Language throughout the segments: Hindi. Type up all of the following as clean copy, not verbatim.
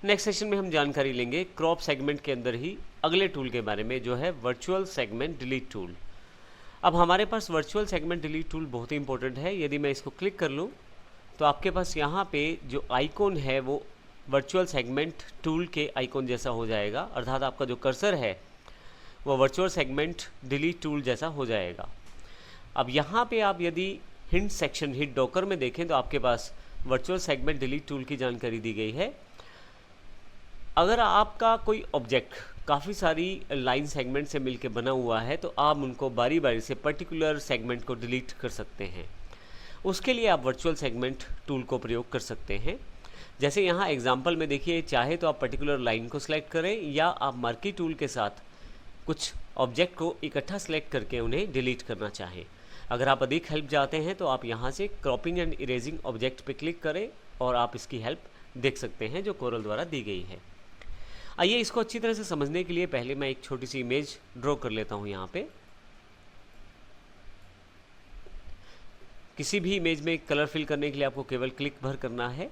नेक्स्ट सेशन में हम जानकारी लेंगे क्रॉप सेगमेंट के अंदर ही अगले टूल के बारे में, जो है वर्चुअल सेगमेंट डिलीट टूल। अब हमारे पास वर्चुअल सेगमेंट डिलीट टूल बहुत ही इंपॉर्टेंट है। यदि मैं इसको क्लिक कर लूँ तो आपके पास यहाँ पे जो आइकॉन है वो वर्चुअल सेगमेंट टूल के आइकॉन जैसा हो जाएगा, अर्थात आपका जो कर्सर है वो वर्चुअल सेगमेंट डिलीट टूल जैसा हो जाएगा। अब यहाँ पे आप यदि हिंट सेक्शन हिट डॉकर में देखें तो आपके पास वर्चुअल सेगमेंट डिलीट टूल की जानकारी दी गई है। अगर आपका कोई ऑब्जेक्ट काफ़ी सारी लाइन सेगमेंट से मिलकर बना हुआ है तो आप उनको बारी बारी से पर्टिकुलर सेगमेंट को डिलीट कर सकते हैं। उसके लिए आप वर्चुअल सेगमेंट टूल को प्रयोग कर सकते हैं। जैसे यहाँ एग्जांपल में देखिए, चाहे तो आप पर्टिकुलर लाइन को सिलेक्ट करें या आप मार्की टूल के साथ कुछ ऑब्जेक्ट को इकट्ठा सेलेक्ट करके उन्हें डिलीट करना चाहें। अगर आप अधिक हेल्प चाहते हैं तो आप यहाँ से क्रॉपिंग एंड इरेजिंग ऑब्जेक्ट पे क्लिक करें और आप इसकी हेल्प देख सकते हैं जो कोरल द्वारा दी गई है। आइए इसको अच्छी तरह से समझने के लिए पहले मैं एक छोटी सी इमेज ड्रॉ कर लेता हूँ। यहाँ पे किसी भी इमेज में कलर फिल करने के लिए आपको केवल क्लिक भर करना है।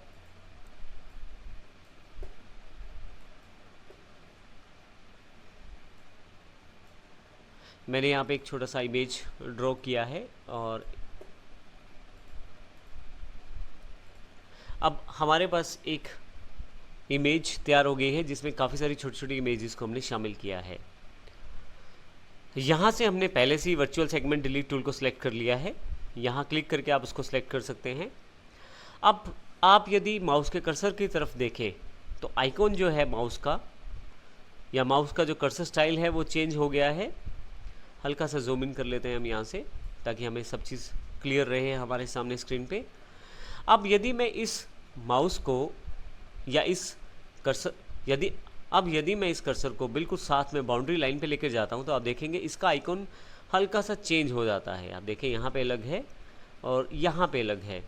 मैंने यहाँ पे एक छोटा सा इमेज ड्रॉ किया है और अब हमारे पास एक इमेज तैयार हो गई है जिसमें काफ़ी सारी छोटी छोटी इमेजेस को हमने शामिल किया है। यहाँ से हमने पहले से ही वर्चुअल सेगमेंट डिलीट टूल को सिलेक्ट कर लिया है। यहाँ क्लिक करके आप उसको सिलेक्ट कर सकते हैं। अब आप यदि माउस के कर्सर की तरफ देखें तो आइकॉन जो है माउस का या माउस का जो कर्सर स्टाइल है वो चेंज हो गया है। हल्का सा जूम इन कर लेते हैं हम यहाँ से ताकि हमें सब चीज़ क्लियर रहे हमारे सामने स्क्रीन पे। अब यदि मैं इस माउस को या इस कर्सर यदि मैं इस कर्सर को बिल्कुल साथ में बाउंड्री लाइन पे लेकर जाता हूँ तो आप देखेंगे इसका आइकॉन हल्का सा चेंज हो जाता है। आप देखें यहाँ पे अलग है और यहाँ पे अलग है।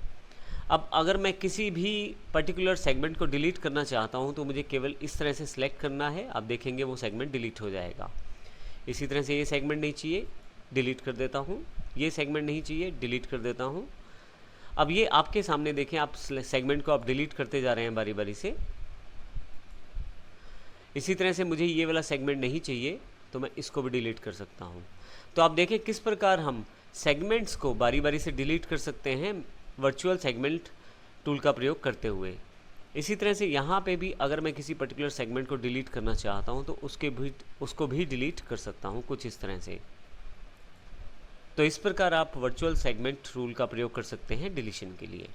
अब अगर मैं किसी भी पर्टिकुलर सेगमेंट को डिलीट करना चाहता हूँ तो मुझे केवल इस तरह से सिलेक्ट करना है। आप देखेंगे वो सेगमेंट डिलीट हो जाएगा। इसी तरह से ये सेगमेंट नहीं चाहिए, डिलीट कर देता हूँ। ये सेगमेंट नहीं चाहिए, डिलीट कर देता हूँ। अब ये आपके सामने देखें, आप सेगमेंट को आप डिलीट करते जा रहे हैं बारी बारी से। इसी तरह से मुझे ये वाला सेगमेंट नहीं चाहिए तो मैं इसको भी डिलीट कर सकता हूँ। तो आप देखें किस प्रकार हम सेगमेंट्स को बारी बारी से डिलीट कर सकते हैं वर्चुअल सेगमेंट टूल का प्रयोग करते हुए। इसी तरह से यहाँ पे भी अगर मैं किसी पर्टिकुलर सेगमेंट को डिलीट करना चाहता हूँ तो उसको भी डिलीट कर सकता हूँ कुछ इस तरह से। तो इस प्रकार आप वर्चुअल सेगमेंट टूल का प्रयोग कर सकते हैं डिलीशन के लिए।